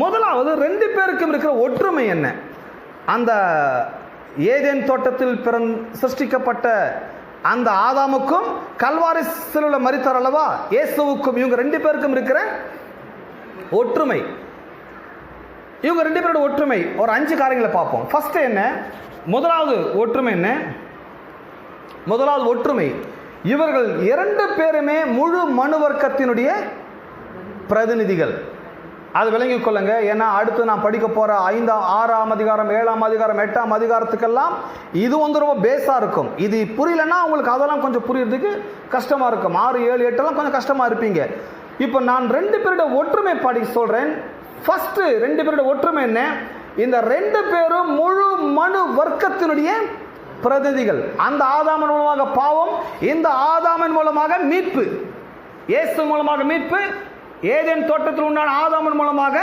முதலாவது 2 பேருக்கும் இருக்கிற ஒற்றுமை என்ன? அந்த ஏதேன் தோட்டத்தில் சிருஷ்டிக்கப்பட்ட அந்த ஆதாமுக்கும் கல்வாரி சிலுவையில் மரித்தார் அல்லவா இயேசுவுக்கும், இவங்க 2 பேருக்கும் இருக்கிற ஒற்றுமை. இவங்க 2 பேரோட ஒற்றுமை ஒரு 5 காரியங்களை பார்ப்போம். ஃபர்ஸ்ட் என்ன? முதலாவது ஒற்றுமை என்ன? முதலாவது ஒற்றுமை, இவர்கள் 2 பேருமே முழு மனு வர்க்கத்தினுடைய பிரதிநிதிகள். அது விளங்கிக் கொள்ளுங்க. ஏன்னா அடுத்து நான் படிக்க போற 5, 6ஆம் அதிகாரம், 7ஆம் அதிகாரம், 8ஆம் அதிகாரத்துக்கெல்லாம் இது ரொம்ப பேஸா இருக்கும். இது புரியலன்னா உங்களுக்கு அதெல்லாம் கொஞ்சம் புரியறதுக்கு கஷ்டமா இருக்கும். 6, 7, 8 எல்லாம் கொஞ்சம் கஷ்டமா இருப்பீங்க. இப்போ நான் 2 பேரோட ஒற்றுமை பாடி சொல்றேன். ஃபர்ஸ்ட் 2 பேரோட ஒற்றுமை என்ன? இந்த 2 பேரும் முழு மனு வர்க்கத்தினுடைய பிரதிநிதிகள். அந்த ஆதாமின் மூலமாக பாவம், இந்த ஆதாமின் மூலமாக மீட்பு. இயேசு மூலமாக மீட்பு, ஏதேன் தோட்டத்தில் உண்டான ஆதாமின் மூலமாக